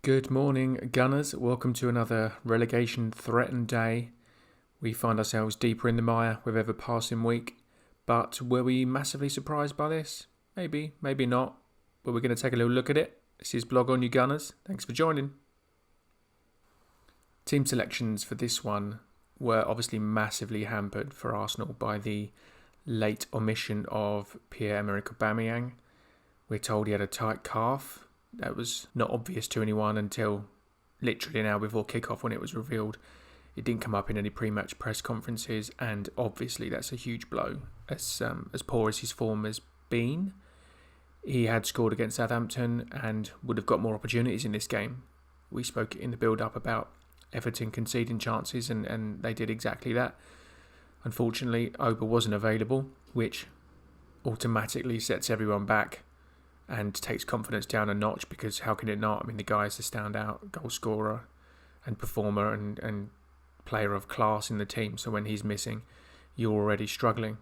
Good morning, Gunners. Welcome to another relegation threatened day. We find ourselves deeper in the mire with every passing week. But were we massively surprised by this? Maybe, maybe not. But we're going to take a little look at it. This is Blog on You Gunners. Thanks for joining. Team selections for this one were obviously massively hampered for Arsenal by the late omission of Pierre-Emerick Aubameyang. We're told he had a tight calf. That was not obvious to anyone until literally an hour before kickoff when it was revealed. It didn't come up in any pre-match press conferences, and obviously that's a huge blow. As poor as his form has been, he had scored against Southampton and would have got more opportunities in this game. We spoke in the build-up about Everton conceding chances, and they did exactly that. Unfortunately, Oba wasn't available, which automatically sets everyone back and takes confidence down a notch, because how can it not? I mean, the guy is a standout goal scorer and performer and player of class in the team. So when he's missing, you're already struggling.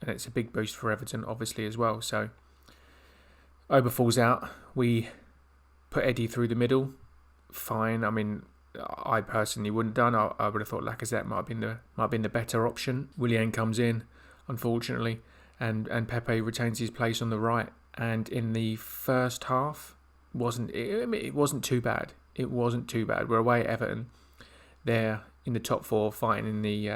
And it's a big boost for Everton, obviously, as well. So Oba falls out. We put Eddie through the middle. Fine. I mean, I personally wouldn't have done. I would have thought Lacazette might have been the better option. Willian comes in, unfortunately, and Pepe retains his place on the right. And in the first half, it wasn't too bad. It wasn't too bad. We're away at Everton. They're in the top four, fighting in the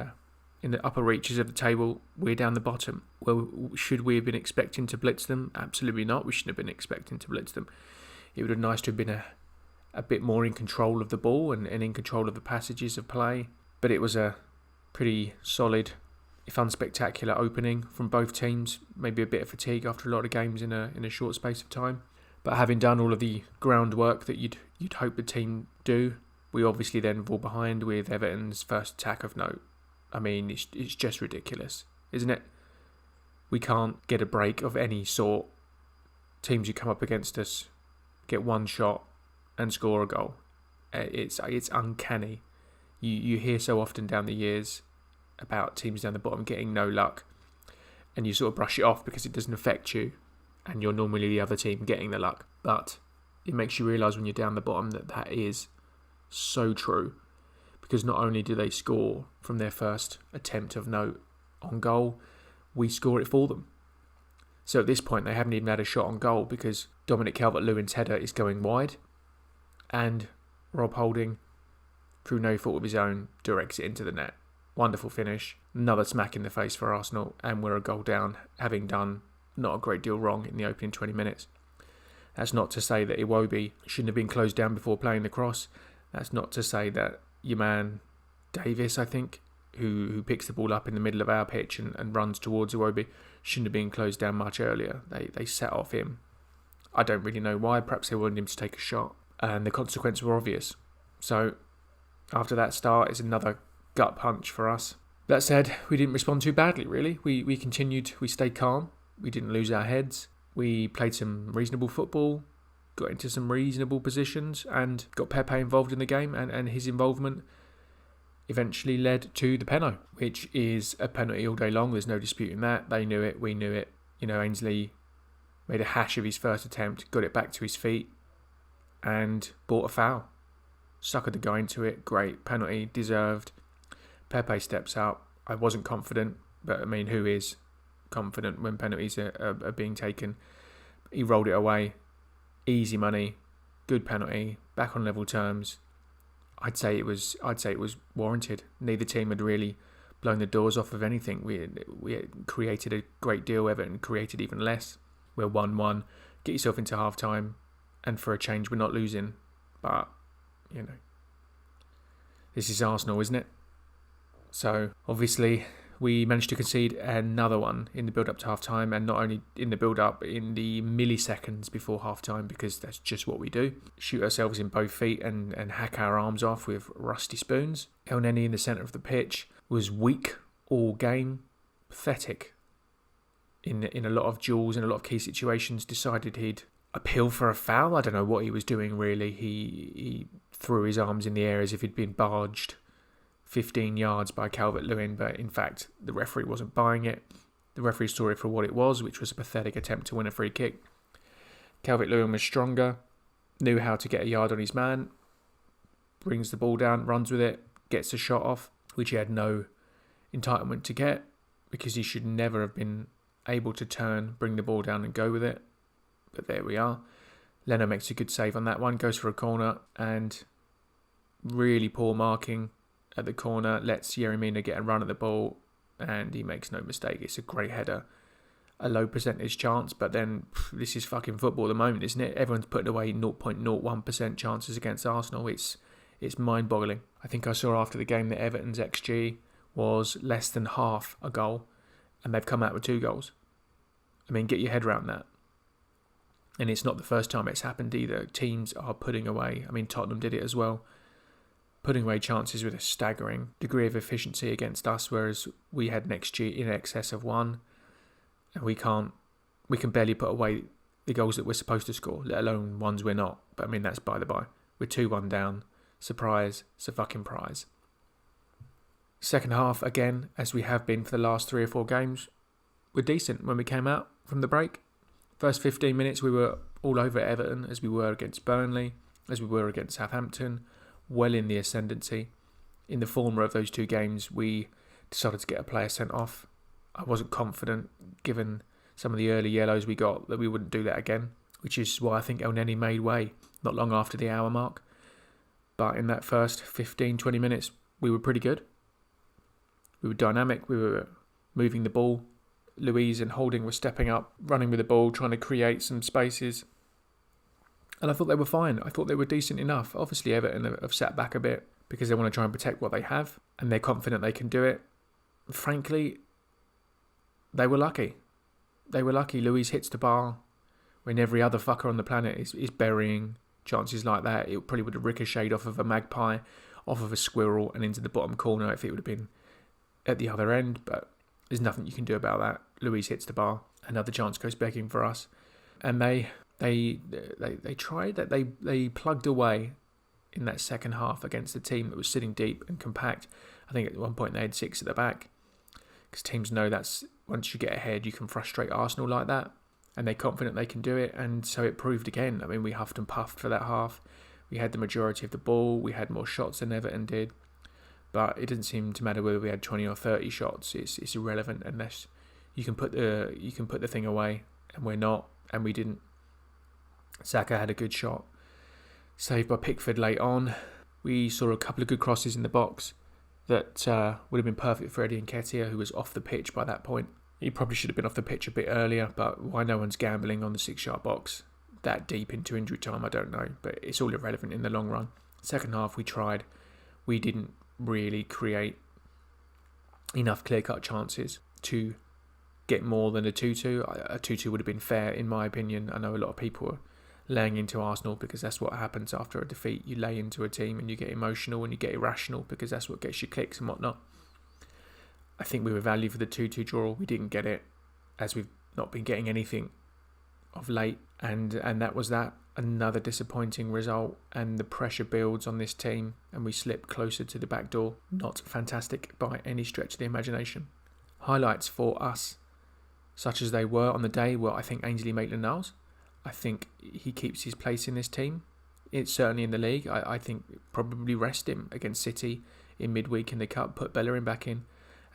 upper reaches of the table. We're down the bottom. Well, should we have been expecting to blitz them? Absolutely not. We shouldn't have been expecting to blitz them. It would have been nice to have been a bit more in control of the ball and in control of the passages of play. But it was a pretty solid, if unspectacular, opening from both teams. Maybe a bit of fatigue after a lot of games in a short space of time. But having done all of the groundwork that you'd hope the team do, we obviously then fall behind with Everton's first attack of note. I mean, it's just ridiculous, isn't it? We can't get a break of any sort. Teams who come up against us get one shot and score a goal. It's uncanny. You hear so often down the years about teams down the bottom getting no luck, and you sort of brush it off because it doesn't affect you and you're normally the other team getting the luck. But it makes you realise when you're down the bottom that is so true, because not only do they score from their first attempt of note on goal, we score it for them. So at this point they haven't even had a shot on goal because Dominic Calvert-Lewin's header is going wide and Rob Holding, through no fault of his own, directs it into the net. Wonderful finish. Another smack in the face for Arsenal, and we're a goal down, having done not a great deal wrong in the opening 20 minutes. That's not to say that Iwobi shouldn't have been closed down before playing the cross. That's not to say that your man Davis, I think, who picks the ball up in the middle of our pitch and runs towards Iwobi, shouldn't have been closed down much earlier. They set off him. I don't really know why. Perhaps they wanted him to take a shot, and the consequences were obvious. So after that start, it's another gut punch for us. That said, we didn't respond too badly, really. We continued, we stayed calm, we didn't lose our heads, we played some reasonable football, got into some reasonable positions, and got Pepe involved in the game, and his involvement eventually led to the penalty, which is a penalty all day long. There's no disputing that. They knew it, we knew it. Ainsley made a hash of his first attempt, got it back to his feet, and bought a foul. Suckered the guy into it. Great penalty, deserved. Pepe steps up. I wasn't confident, but I mean, who is confident when penalties are being taken? He rolled it away. Easy money, good penalty, back on level terms. I'd say it was warranted. Neither team had really blown the doors off of anything. We had created a great deal. Everton created even less. We're 1-1. Get yourself into half time, and for a change, we're not losing. But this is Arsenal, isn't it? So, obviously, we managed to concede another one in the build-up to half-time, and not only in the build-up, in the milliseconds before half-time, because that's just what we do. Shoot ourselves in both feet and hack our arms off with rusty spoons. El Neni in the centre of the pitch was weak all game. Pathetic. In a lot of duels, in a lot of key situations, decided he'd appeal for a foul. I don't know what he was doing, really. He threw his arms in the air as if he'd been barged 15 yards by Calvert-Lewin, but in fact the referee wasn't buying it. The referee saw it for what it was, which was a pathetic attempt to win a free kick. Calvert-Lewin was stronger, knew how to get a yard on his man, brings the ball down, runs with it, gets a shot off, which he had no entitlement to get because he should never have been able to turn, bring the ball down and go with it. But there we are. Leno makes a good save on that one, goes for a corner, and really poor marking at the corner, lets Yeremina get a run at the ball, and he makes no mistake. It's a great header. A low percentage chance, but then this is fucking football at the moment, isn't it? Everyone's putting away 0.01% chances against Arsenal. It's mind-boggling. I think I saw after the game that Everton's XG was less than half a goal, and they've come out with 2 goals. I mean, get your head around that. And it's not the first time it's happened either. Teams are putting away, I mean, Tottenham did it as well, putting away chances with a staggering degree of efficiency against us, whereas we had an XG in excess of 1. And we can barely put away the goals that we're supposed to score, let alone ones we're not. But I mean, that's by the by. We're 2-1 down. Surprise, it's a fucking prize. Second half, again, as we have been for the last 3 or 4 games, we're decent when we came out from the break. First 15 minutes, we were all over Everton, as we were against Burnley, as we were against Southampton, well in the ascendancy. In the former of those 2 games, we decided to get a player sent off. I wasn't confident, given some of the early yellows we got, that we wouldn't do that again, which is why I think El Neni made way not long after the hour mark. But in that first 15-20 minutes, we were pretty good. We were dynamic, we were moving the ball. Luiz and Holding were stepping up, running with the ball, trying to create some spaces. And I thought they were fine. I thought they were decent enough. Obviously, Everton have sat back a bit because they want to try and protect what they have, and they're confident they can do it. Frankly, they were lucky. They were lucky. Luiz hits the bar when every other fucker on the planet is burying chances like that. It probably would have ricocheted off of a magpie, off of a squirrel, and into the bottom corner if it would have been at the other end. But there's nothing you can do about that. Luiz hits the bar. Another chance goes begging for us. And they tried that. They plugged away in that second half against a team that was sitting deep and compact. I think at one point they had 6 at the back. Because teams know that's, once you get ahead, you can frustrate Arsenal like that. And they're confident they can do it. And so it proved again. I mean, we huffed and puffed for that half. We had the majority of the ball. We had more shots than Everton did. But it didn't seem to matter whether we had 20 or 30 shots. It's irrelevant unless you can put the thing away, and we're not, and we didn't. Saka had a good shot, saved by Pickford late on. We saw a couple of good crosses in the box that would have been perfect for Eddie Nketiah, who was off the pitch by that point. He probably should have been off the pitch a bit earlier, but why no one's gambling on the 6-yard box that deep into injury time, I don't know. But it's all irrelevant in the long run. Second half, we tried. We didn't really create enough clear-cut chances to get more than a 2-2. A 2-2 would have been fair, in my opinion. I know a lot of people are laying into Arsenal because that's what happens after a defeat. You lay into a team and you get emotional and you get irrational because that's what gets you clicks and whatnot. I think we were valued for the 2-2 draw. We didn't get it, as we've not been getting anything of late. And that was that. Another disappointing result, and the pressure builds on this team and we slip closer to the back door. Not fantastic by any stretch of the imagination. Highlights for us, such as they were on the day, were I think Ainsley Maitland-Niles. I think he keeps his place in this team. It's certainly in the league. I think probably rest him against City in midweek in the Cup, put Bellerin back in.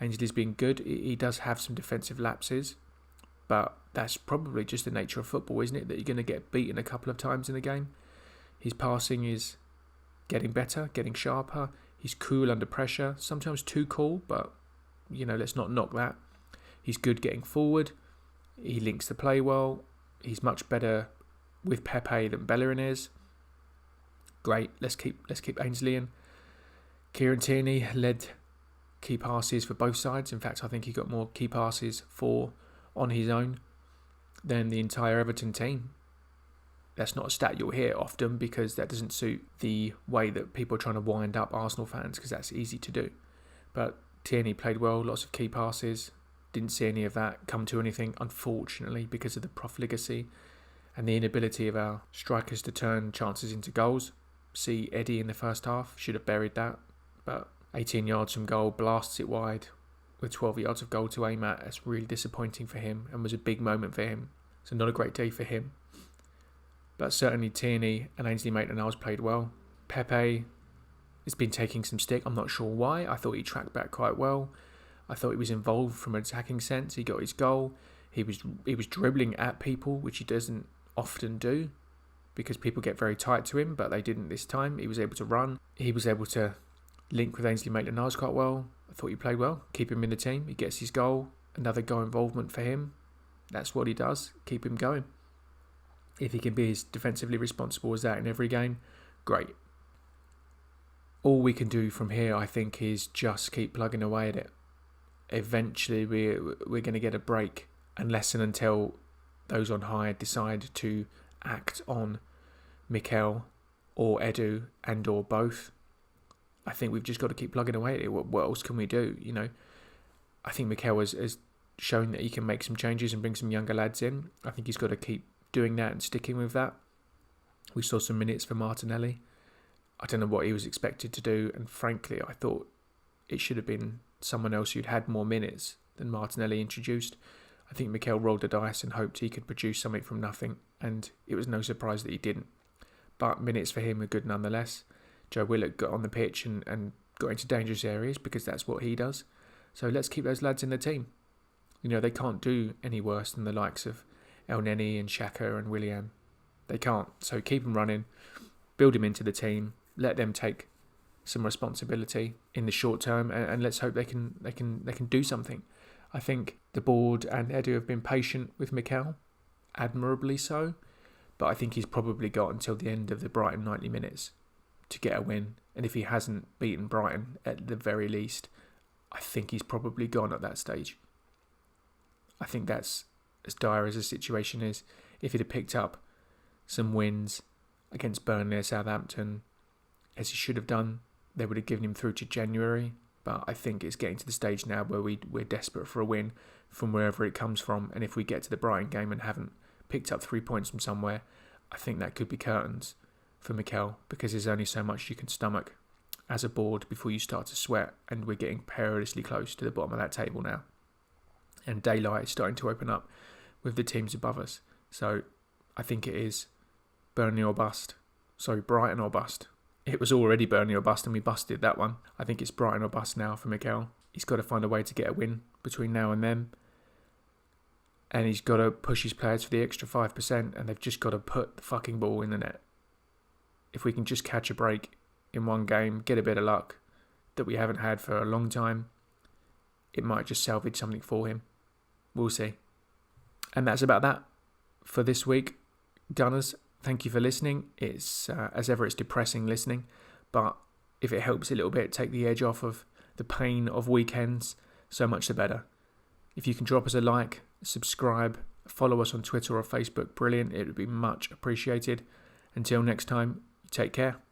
Ainsley's been good. He does have some defensive lapses, but that's probably just the nature of football, isn't it? That you're going to get beaten a couple of times in the game. His passing is getting better, getting sharper. He's cool under pressure. Sometimes too cool, but, let's not knock that. He's good getting forward. He links the play well. He's much better with Pepe than Bellerin is. Great. Let's keep Ainsley in. Kieran Tierney led key passes for both sides. In fact, I think he got more key passes on his own than the entire Everton team. That's not a stat you'll hear often because that doesn't suit the way that people are trying to wind up Arsenal fans, because that's easy to do. But Tierney played well, lots of key passes. Didn't see any of that come to anything, unfortunately, because of the profligacy and the inability of our strikers to turn chances into goals. See Eddie in the first half, should have buried that, but 18 yards from goal, blasts it wide with 12 yards of goal to aim at. That's really disappointing for him and was a big moment for him. So not a great day for him. But certainly Tierney and Ainsley Maitland-Niles played well. Pepe has been taking some stick. I'm not sure why. I thought he tracked back quite well. I thought he was involved from an attacking sense. He got his goal. He was dribbling at people, which he doesn't often do because people get very tight to him, but they didn't this time. He was able to run. He was able to link with Ainsley Maitland-Niles quite well. I thought he played well. Keep him in the team. He gets his goal. Another goal involvement for him. That's what he does. Keep him going. If he can be as defensively responsible as that in every game, great. All we can do from here, I think, is just keep plugging away at it. Eventually, we're going to get a break, unless and until those on high decide to act on Mikel or Edu and or both. I think we've just got to keep plugging away at it. What else can we do? You know, I think Mikel has shown that he can make some changes and bring some younger lads in. I think he's got to keep doing that and sticking with that. We saw some minutes for Martinelli. I don't know what he was expected to do, and frankly, I thought it should have been someone else who'd had more minutes than Martinelli introduced. I think Mikel rolled the dice and hoped he could produce something from nothing, and it was no surprise that he didn't. But minutes for him are good nonetheless. Joe Willock got on the pitch and got into dangerous areas because that's what he does. So let's keep those lads in the team. You know, they can't do any worse than the likes of El Neni and Xhaka and Willian. They can't. So keep them running, build them into the team, let them take some responsibility in the short term, and let's hope they can do something. I think the board and Edu have been patient with Mikel, admirably so, but I think he's probably got until the end of the Brighton 90 minutes to get a win, and if he hasn't beaten Brighton at the very least, I think he's probably gone at that stage. I think that's as dire as the situation is. If he'd have picked up some wins against Burnley or Southampton, as he should have done, they would have given him through to January. But I think it's getting to the stage now where we're desperate for a win from wherever it comes from. And if we get to the Brighton game and haven't picked up 3 points from somewhere, I think that could be curtains for Mikel, because there's only so much you can stomach as a board before you start to sweat. And we're getting perilously close to the bottom of that table now. And daylight is starting to open up with the teams above us. So I think it is Brighton or bust. It was already Burnley or bust and we busted that one. I think it's Brighton or bust now for Mikel. He's got to find a way to get a win between now and then. And he's got to push his players for the extra 5%, and they've just got to put the fucking ball in the net. If we can just catch a break in one game, get a bit of luck that we haven't had for a long time, it might just salvage something for him. We'll see. And that's about that for this week. Gunners, thank you for listening. It's, as ever, it's depressing listening, but if it helps a little bit, take the edge off of the pain of weekends, so much the better. If you can drop us a like, subscribe, follow us on Twitter or Facebook, brilliant. It would be much appreciated. Until next time, take care.